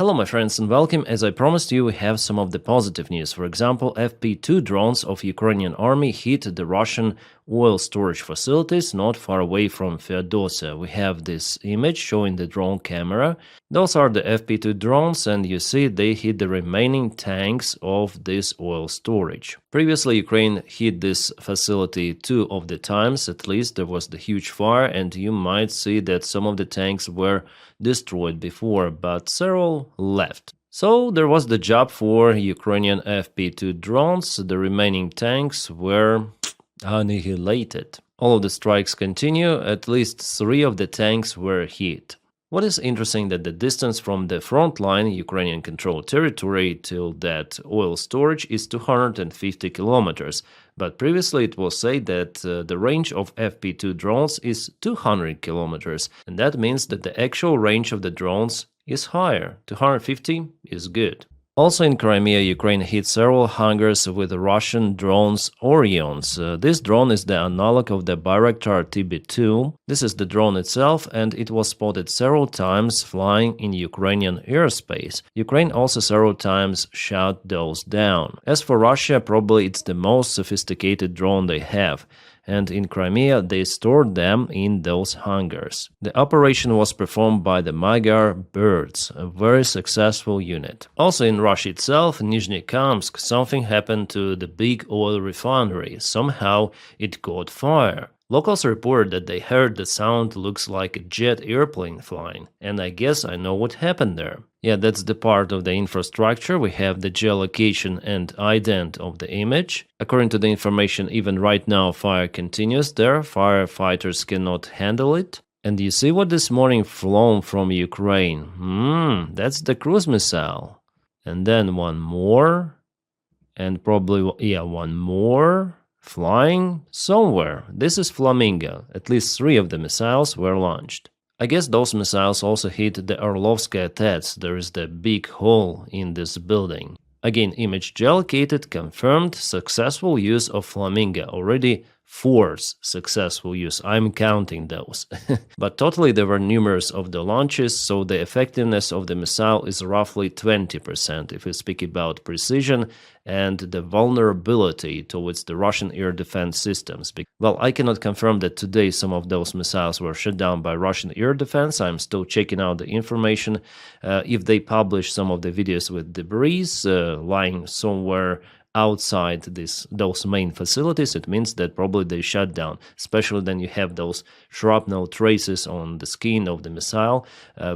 Hello my friends and welcome. As I promised you, we have some of the positive news. For example, FP2 drones of Ukrainian army hit the Russian oil storage facilities not far away from Feodosia. We have this image showing the drone camera. Those are the FP2 drones, and you see they hit the remaining tanks of this oil storage. Previously, Ukraine hit this facility 2 of the times, at least there was the huge fire, and you might see that some of the tanks were destroyed before, but several left. So there was the job for Ukrainian FP2 drones. The remaining tanks were annihilated. All of the strikes continue. At least 3 of the tanks were hit. What is interesting that the distance from the front line, Ukrainian controlled territory, till that oil storage is 250 kilometers. But previously it was said that the range of FP2 drones is 200 kilometers. And that means that the actual range of the drones is higher. 250 is good. Also in Crimea, Ukraine hit several hangars with Russian drones Orions. This drone is the analog of the Bayraktar TB2. This is the drone itself, and it was spotted several times flying in Ukrainian airspace. Ukraine also several times shot those down. As for Russia, probably it's the most sophisticated drone they have. And in Crimea, they stored them in those hangars. The operation was performed by the Magyar Birds, a very successful unit. Also in Russia itself, Nizhnekamsk, something happened to the big oil refinery. Somehow it caught fire. Locals report that they heard the sound looks like a jet airplane flying, and I guess I know what happened there. Yeah, that's the part of the infrastructure. We have the geolocation and ident of the image. According to the information, even right now fire continues there. Firefighters cannot handle it. And you see what this morning flown from Ukraine? That's the cruise missile. And then one more. And probably, yeah, one more. Flying somewhere. This is Flamingo. At least 3 of the missiles were launched. I guess those missiles also hit the Orlovskaya TETs. There is the big hole in this building. Again, image geolocated, confirmed, successful use of Flamingo. Already 4 successful use. I'm counting those. But totally there were numerous of the launches, so the effectiveness of the missile is roughly 20% if we speak about precision and the vulnerability towards the Russian air defense systems. Well, I cannot confirm that today some of those missiles were shot down by Russian air defense. I'm still checking out the information. If they publish some of the videos with debris lying somewhere outside those main facilities, it means that probably they shut down, especially then you have those shrapnel traces on the skin of the missile,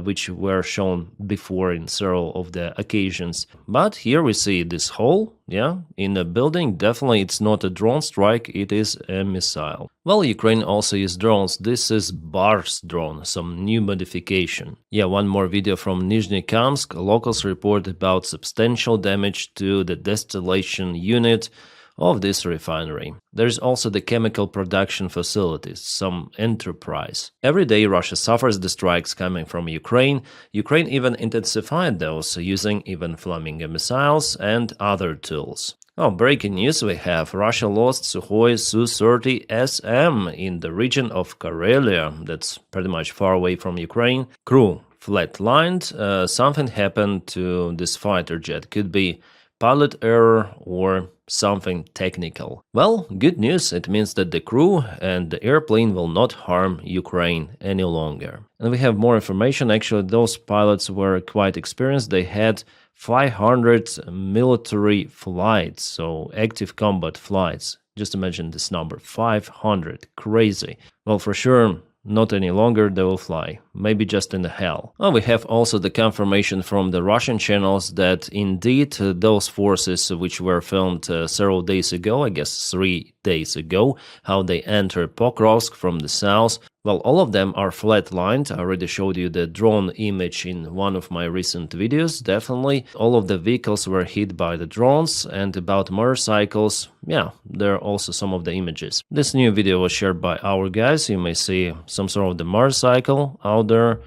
which were shown before in several of the occasions. But here we see this hole, yeah, in the building. Definitely it's not a drone strike, it is a missile. Well, Ukraine also used drones. This is Bars drone, some new modification. Yeah, one more video from Nizhnekamsk. Locals report about substantial damage to the distillation unit of this refinery. There's also the chemical production facilities, some enterprise. Every day Russia suffers the strikes coming from Ukraine. Ukraine even intensified those, using even Flamingo missiles and other tools. Oh, breaking news we have. Russia lost Sukhoi Su-30SM in the region of Karelia. That's pretty much far away from Ukraine. Crew flatlined. Something happened to this fighter jet. Could be pilot error or something technical. Well, good news. It means that the crew and the airplane will not harm Ukraine any longer. And we have more information. Actually, those pilots were quite experienced. They had 500 military flights, so active combat flights. Just imagine this number, 500. Crazy. Well, for sure, not any longer they will fly, maybe just in the hell. Oh, we have also the confirmation from the Russian channels that indeed those forces which were filmed several days ago, I guess 3 days ago, how they enter Pokrovsk from the south. Well, all of them are flat-lined. I already showed you the drone image in one of my recent videos. Definitely, all of the vehicles were hit by the drones, and about motorcycles, yeah, there are also some of the images. This new video was shared by our guys. You may see some sort of the motorcycle out there.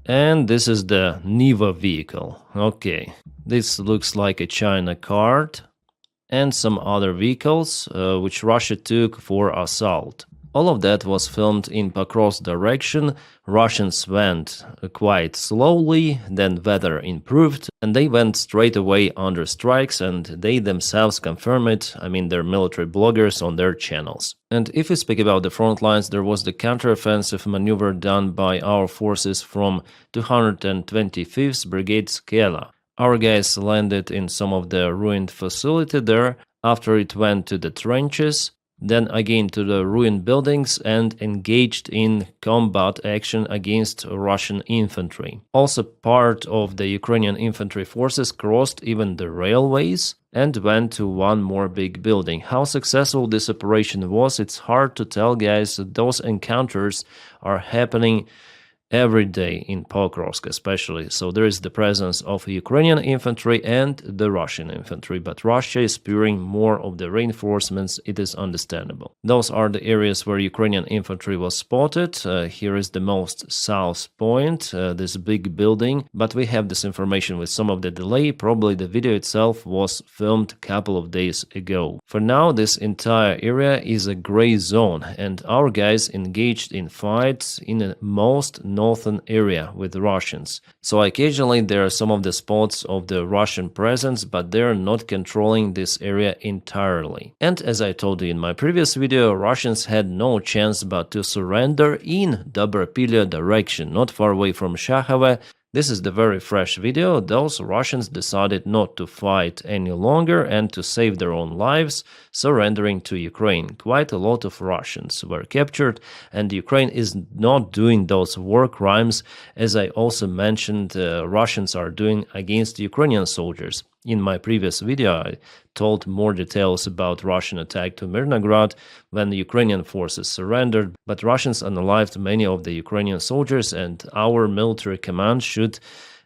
And this is the Niva vehicle. Okay, this looks like a China cart and some other vehicles which Russia took for assault. All of that was filmed in Pokrov's direction. Russians went quite slowly, then weather improved, and they went straight away under strikes, and they themselves confirm it, I mean their military bloggers on their channels. And if we speak about the front lines, there was the counteroffensive maneuver done by our forces from 225th Brigade Skela. Our guys landed in some of the ruined facility there. After it went to the trenches, then again to the ruined buildings and engaged in combat action against Russian infantry. Also, part of the Ukrainian infantry forces crossed even the railways and went to one more big building. How successful this operation was, it's hard to tell, guys. Those encounters are happening every day in Pokrovsk especially. So there is the presence of Ukrainian infantry and the Russian infantry, but Russia is spewing more of the reinforcements. It is understandable. Those are the areas where Ukrainian infantry was spotted. Here is the most south point, this big building, but we have this information with some of the delay. Probably the video itself was filmed a couple of days ago. For now, this entire area is a gray zone, and our guys engaged in fights in the most northern area with the Russians. So occasionally there are some of the spots of the Russian presence, but they're not controlling this area entirely. And as I told you in my previous video, Russians had no chance but to surrender in Dobropillya direction, not far away from Shakhove. This is the very fresh video. Those Russians decided not to fight any longer and to save their own lives, surrendering to Ukraine. Quite a lot of Russians were captured, and Ukraine is not doing those war crimes, as I also mentioned, Russians are doing against Ukrainian soldiers. In my previous video, I told more details about Russian attack to Mirnograd when the Ukrainian forces surrendered, but Russians unalived many of the Ukrainian soldiers, and our military command should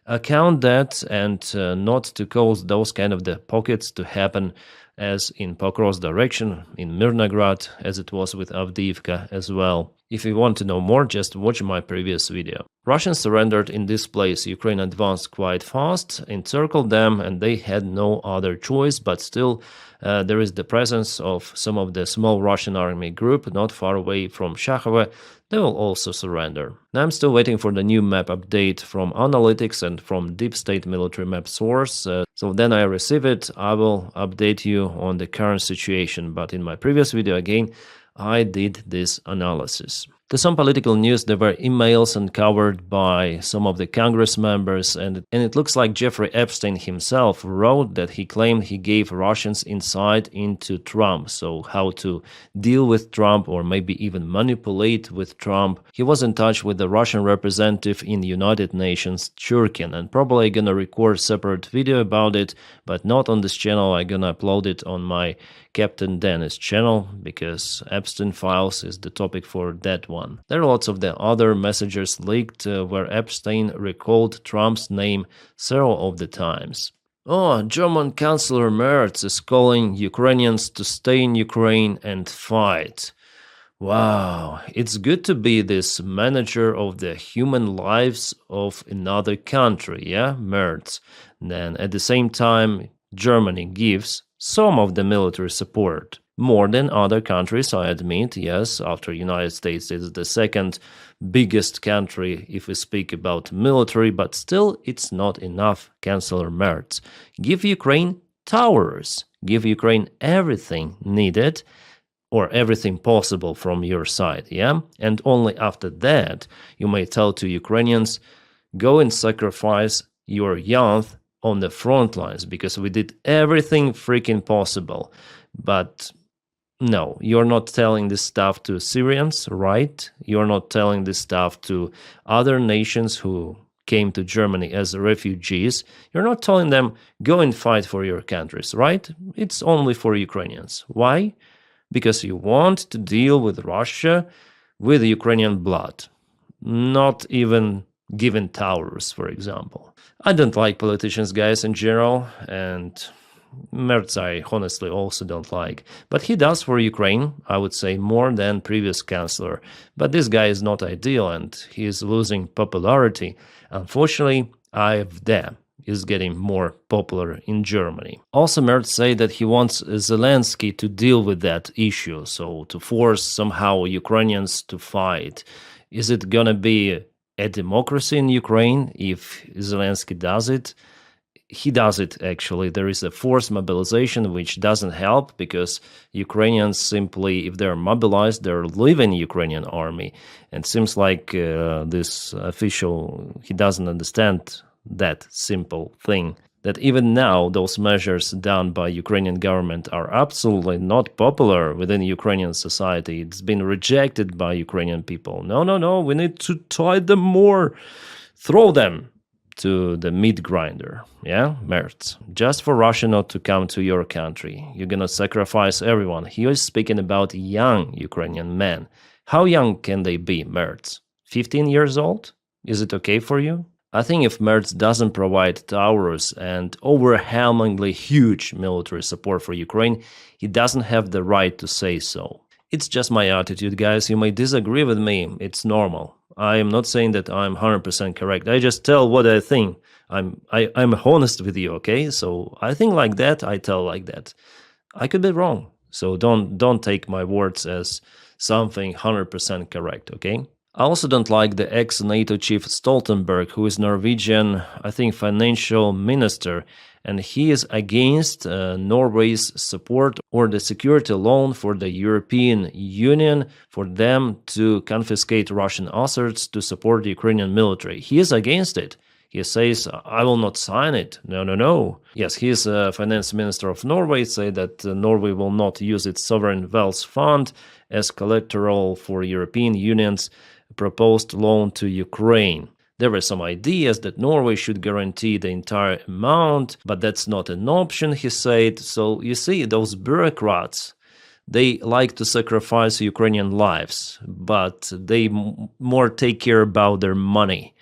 account that and not to cause those kind of the pockets to happen as in Pokrov's direction, in Mirnograd, as it was with Avdiivka as well. If you want to know more, just watch my previous video. Russians surrendered in this place. Ukraine advanced quite fast, encircled them, and they had no other choice, but still there is the presence of some of the small Russian army group not far away from Shakhove. They will also surrender. I'm still waiting for the new map update from Analytics and from Deep State military map source. So then I receive it, I will update you on the current situation. But in my previous video, again, I did this analysis. To some political news, there were emails uncovered by some of the Congress members, and it looks like Jeffrey Epstein himself wrote that he claimed he gave Russians insight into Trump, so how to deal with Trump or maybe even manipulate with Trump. He was in touch with the Russian representative in the United Nations, Churkin, and probably gonna record a separate video about it, but not on this channel. I'm gonna upload it on my Captain Dennis channel, because Epstein files is the topic for that one. There are lots of the other messages leaked where Epstein recalled Trump's name several of the times. Oh, German Chancellor Merz is calling Ukrainians to stay in Ukraine and fight. Wow, it's good to be this manager of the human lives of another country, yeah, Merz. Then at the same time, Germany gives some of the military support. More than other countries, I admit, yes, after United States it is the second biggest country if we speak about military, but still it's not enough, Chancellor Merz. Give Ukraine towers, give Ukraine everything needed or everything possible from your side, yeah? And only after that you may tell to Ukrainians, go and sacrifice your youth on the front lines, because we did everything freaking possible. But no, you're not telling this stuff to Syrians, right? You're not telling this stuff to other nations who came to Germany as refugees. You're not telling them, go and fight for your countries, right? It's only for Ukrainians. Why? Because you want to deal with Russia with Ukrainian blood, not even given towers, for example. I don't like politicians, guys, in general, and Merz I honestly also don't like. But he does for Ukraine, I would say, more than previous chancellor. But this guy is not ideal, and he is losing popularity. Unfortunately, AfD. is getting more popular in Germany. Also, Merz said that he wants Zelensky to deal with that issue, so to force somehow Ukrainians to fight. Is it gonna be a democracy in Ukraine if Zelensky does it? He does it actually. There is a forced mobilization which doesn't help because Ukrainians simply, if they're mobilized, they're leaving Ukrainian army. And it seems like this official, he doesn't understand that simple thing. That even now, those measures done by Ukrainian government are absolutely not popular within Ukrainian society. It's been rejected by Ukrainian people. No, we need to tie them more. Throw them to the meat grinder, yeah, Merz. Just for Russia not to come to your country. You're gonna sacrifice everyone. He was speaking about young Ukrainian men. How young can they be, Merz? 15 years old? Is it okay for you? I think if Merz doesn't provide towers and overwhelmingly huge military support for Ukraine, he doesn't have the right to say so. It's just my attitude, guys. You may disagree with me. It's normal. I am not saying that I'm 100% correct. I just tell what I think. I'm honest with you, okay? So I think like that, I tell like that. I could be wrong. So don't take my words as something 100% correct, okay? I also don't like the ex-NATO chief Stoltenberg, who is Norwegian, I think, financial minister, and he is against Norway's support or the security loan for the European Union for them to confiscate Russian assets to support the Ukrainian military. He is against it. He says, I will not sign it. No. Yes, he is a finance minister of Norway, say that Norway will not use its sovereign wealth fund as collateral for European Union's proposed loan to Ukraine. There were some ideas that Norway should guarantee the entire amount, but that's not an option, he said. So you see, those bureaucrats, they like to sacrifice Ukrainian lives, but they more take care about their money.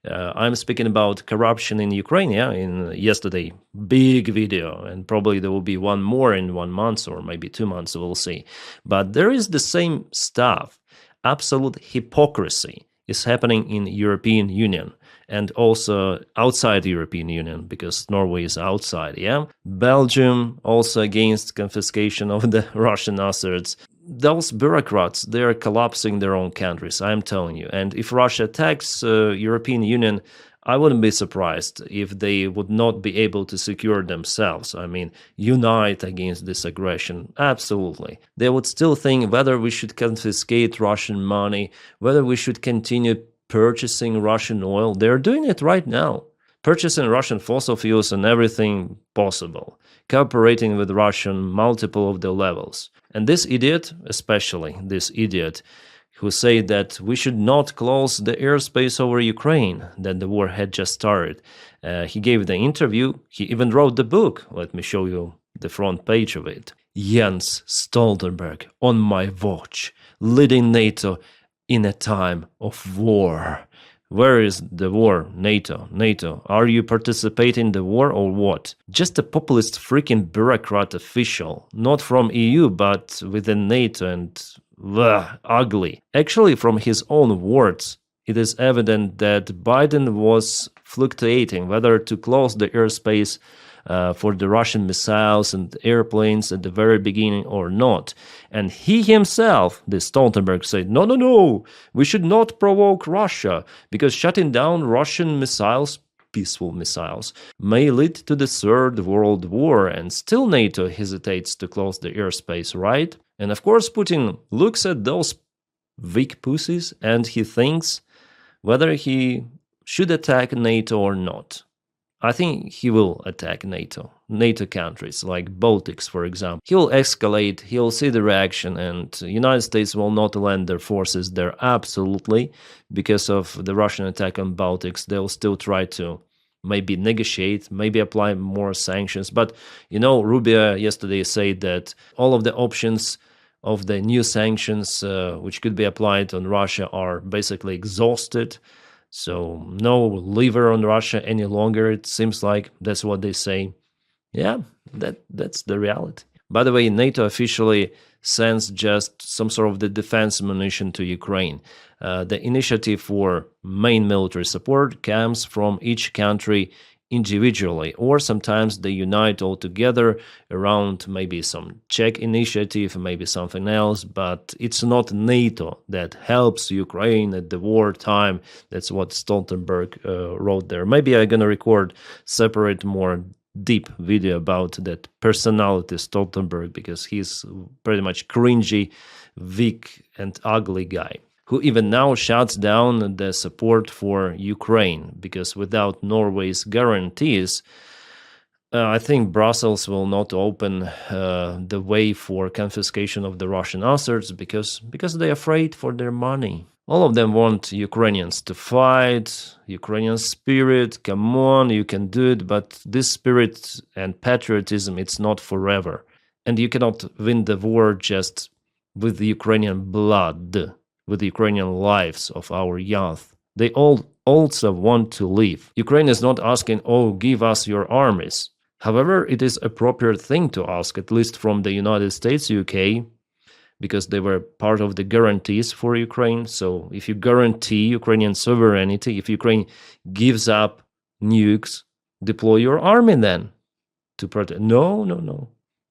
I'm speaking about corruption in Ukraine, yeah, in yesterday, big video, and probably there will be one more in 1 month or maybe 2 months, we'll see. But there is the same stuff. Absolute hypocrisy is happening in European Union and also outside the European Union because Norway is outside, yeah? Belgium also against confiscation of the Russian assets. Those bureaucrats, they are collapsing their own countries, I'm telling you. And if Russia attacks European Union, I wouldn't be surprised if they would not be able to secure themselves. I mean, unite against this aggression. Absolutely. They would still think whether we should confiscate Russian money, whether we should continue purchasing Russian oil. They're doing it right now. Purchasing Russian fossil fuels and everything possible. Cooperating with Russia on multiple of the levels. And this idiot, especially this idiot, who said that we should not close the airspace over Ukraine, that the war had just started. He gave the interview. He even wrote the book. Let me show you the front page of it. Jens Stoltenberg, on my watch, leading NATO in a time of war. Where is the war? NATO. Are you participating in the war or what? Just a populist freaking bureaucrat official, not from EU, but within NATO and ugly. Actually, from his own words, it is evident that Biden was fluctuating whether to close the airspace for the Russian missiles and airplanes at the very beginning or not. And he himself, this Stoltenberg, said, no, we should not provoke Russia because shutting down Russian missiles, peaceful missiles, may lead to the Third World War, and still NATO hesitates to close the airspace, right? And of course Putin looks at those weak pussies and he thinks whether he should attack NATO or not. I think he will attack NATO countries like Baltics, for example. He will escalate, he will see the reaction, and the United States will not lend their forces there absolutely because of the Russian attack on Baltics. They'll still try to maybe negotiate, maybe apply more sanctions. But, Rubio yesterday said that all of the options of the new sanctions which could be applied on Russia are basically exhausted. So no lever on Russia any longer, it seems like. That's what they say. Yeah, that's the reality. By the way, NATO officially sends just some sort of the defense ammunition to Ukraine. The initiative for main military support comes from each country individually, or sometimes they unite all together around maybe some Czech initiative, maybe something else, but it's not NATO that helps Ukraine at the wartime. That's what Stoltenberg wrote there. Maybe I'm gonna record separate, more deep video about that personality Stoltenberg, because he's pretty much cringy, weak and ugly guy, who even now shuts down the support for Ukraine, because without Norway's guarantees, I think Brussels will not open the way for confiscation of the Russian assets, because they're afraid for their money. All of them want Ukrainians to fight, Ukrainian spirit, come on, you can do it, but this spirit and patriotism, it's not forever. And you cannot win the war just with the Ukrainian blood, with the Ukrainian lives of our youth. They all also want to live. Ukraine is not asking, oh, give us your armies. However, it is appropriate thing to ask, at least from the United States, UK, because they were part of the guarantees for Ukraine. So if you guarantee Ukrainian sovereignty, if Ukraine gives up nukes, deploy your army then to protect. No.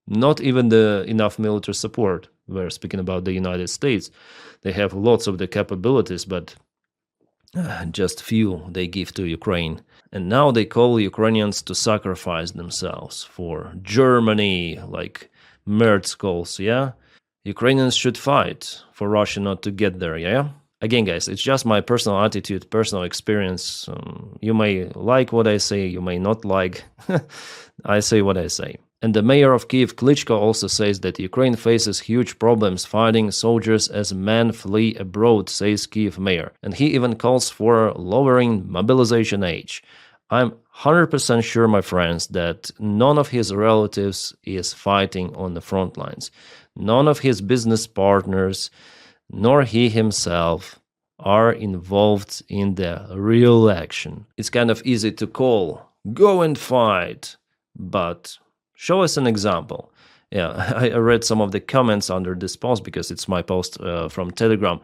Not even enough military support. We're speaking about the United States. They have lots of the capabilities, but just few they give to Ukraine. And now they call Ukrainians to sacrifice themselves for Germany, like Merz calls, yeah? Ukrainians should fight for Russia not to get there, yeah? Again, guys, it's just my personal attitude, personal experience. You may like what I say, you may not like. I say what I say. And the mayor of Kyiv, Klitschko, also says that Ukraine faces huge problems fighting soldiers as men flee abroad, says Kyiv mayor. And he even calls for lowering mobilization age. I'm 100% sure, my friends, that none of his relatives is fighting on the front lines. None of his business partners, nor he himself, are involved in the real action. It's kind of easy to call, go and fight, but show us an example. Yeah, I read some of the comments under this post, because it's my post from Telegram.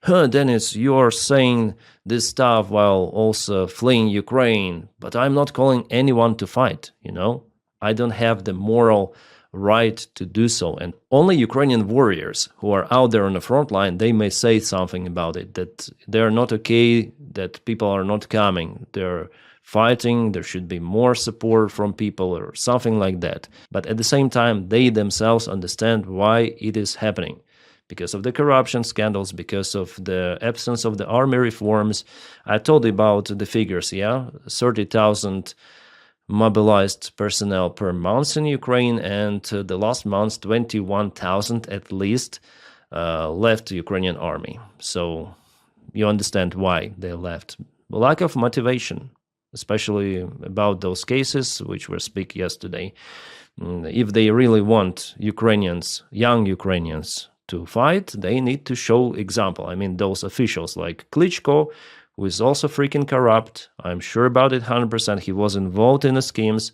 Dennis, you're saying this stuff while also fleeing Ukraine, but I'm not calling anyone to fight, you know? I don't have the moral right to do so. And only Ukrainian warriors who are out there on the front line, they may say something about it, that they're not okay, that people are not coming, they're fighting, there should be more support from people or something like that. But at the same time, they themselves understand why it is happening. Because of the corruption scandals, because of the absence of the army reforms. I told you about the figures, yeah? 30,000 mobilized personnel per month in Ukraine, and the last month 21,000 at least left the Ukrainian army. So you understand why they left. Lack of motivation, especially about those cases which were speak yesterday. If they really want Ukrainians, young Ukrainians, to fight, they need to show example. I mean, those officials like Klitschko, who is also freaking corrupt. I'm sure about it 100%. He was involved in the schemes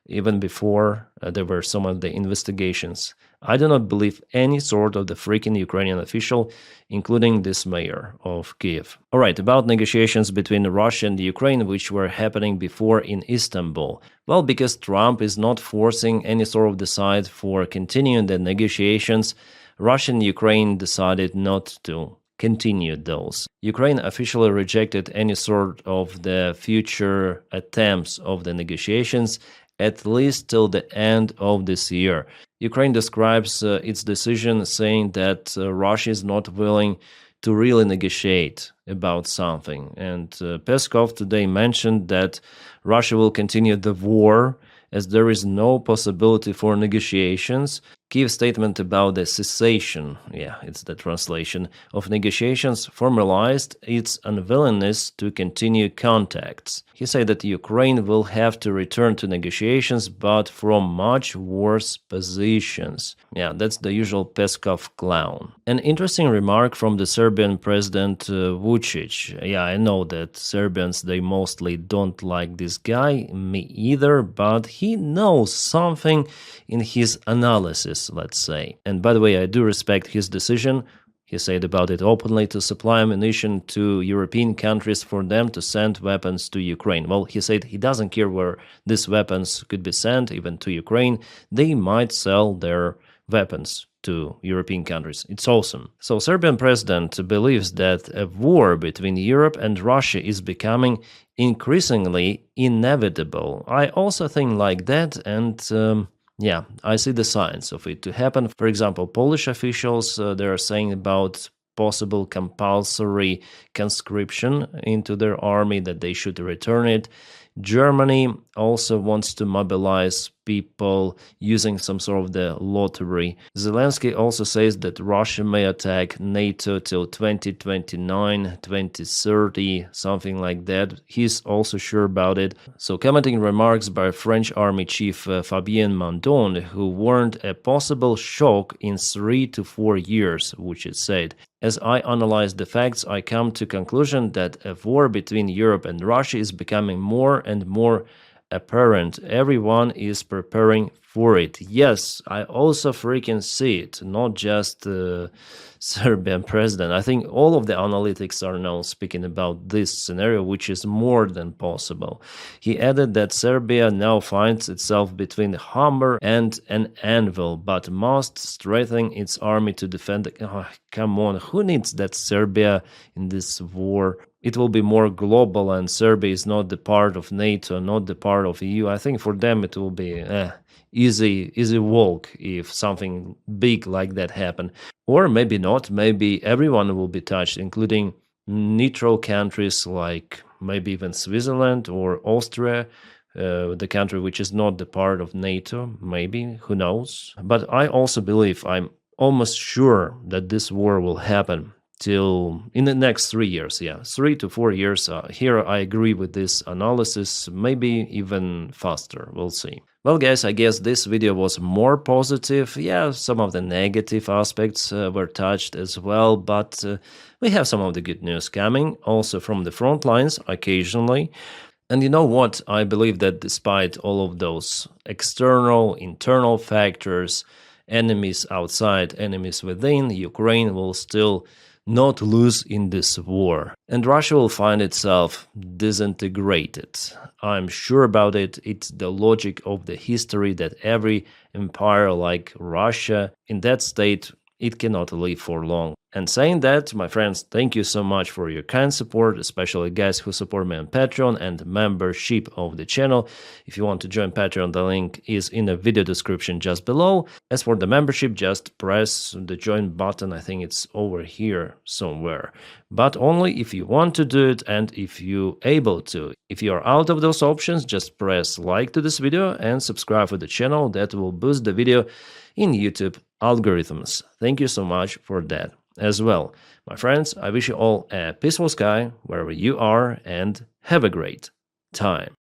even before there were some of the investigations. I do not believe any sort of the freaking Ukrainian official, including this mayor of Kyiv. All right, about negotiations between Russia and Ukraine, which were happening before in Istanbul. Well, because Trump is not forcing any sort of the side for continuing the negotiations, Russia and Ukraine decided not to continue those. Ukraine officially rejected any sort of the future attempts of the negotiations, at least till the end of this year. Ukraine describes its decision saying that Russia is not willing to really negotiate about something. And Peskov today mentioned that Russia will continue the war as there is no possibility for negotiations. Kyiv statement about the cessation, it's the translation, of negotiations formalized its unwillingness to continue contacts. He said that Ukraine will have to return to negotiations, but from much worse positions. That's the usual Peskov clown. An interesting remark from the Serbian President Vucic. I know that Serbians, they mostly don't like this guy, me either, but he knows something in his analysis, let's say. And by the way, I do respect his decision. He said about it openly, to supply ammunition to European countries for them to send weapons to Ukraine. Well, he said he doesn't care where these weapons could be sent, even to Ukraine. They might sell their weapons to European countries. It's awesome. So Serbian president believes that a war between Europe and Russia is becoming increasingly inevitable. I also think like that, and yeah, I see the signs of it to happen. For example, Polish officials, they are saying about possible compulsory conscription into their army, that they should return it. Germany also wants to mobilize people using some sort of the lottery. Zelensky also says that Russia may attack NATO till 2029, 2030, something like that. He's also sure about it. So commenting remarks by French Army Chief Fabien Mandon, who warned a possible shock in 3 to 4 years, which it said. As I analyze the facts, I come to conclusion that a war between Europe and Russia is becoming more and more apparent. Everyone is preparing for it. Yes, I also freaking see it, not just the Serbian president. I think all of the analytics are now speaking about this scenario, which is more than possible. He added that Serbia now finds itself between a hammer and an anvil, but must strengthen its army to defend. Oh, come on, who needs that Serbia in this war? It will be more global, and Serbia is not the part of NATO, not the part of EU. I think for them it will be easy walk if something big like that happen. Or maybe not, maybe everyone will be touched, including neutral countries like maybe even Switzerland or Austria, the country which is not the part of NATO, maybe, who knows. But I also believe, I'm almost sure that this war will happen till in the next 3 years. 3 to 4 years. Here I agree with this analysis, maybe even faster. We'll see. Well, guys, I guess this video was more positive. Yeah, some of the negative aspects were touched as well, but we have some of the good news coming also from the front lines occasionally. And you know what? I believe that despite all of those external, internal factors, enemies outside, enemies within, Ukraine will still not lose in this war. And Russia will find itself disintegrated. I'm sure about it. It's the logic of the history that every empire like Russia, in that state, it cannot live for long. And saying that, my friends, thank you so much for your kind support, especially guys who support me on Patreon and membership of the channel. If you want to join Patreon, the link is in the video description just below. As for the membership, just press the join button. I think it's over here somewhere. But only if you want to do it and if you're able to. If you are out of those options, just press like to this video and subscribe to the channel. That will boost the video in YouTube algorithms. Thank you so much for that as well. My friends, I wish you all a peaceful sky wherever you are and have a great time.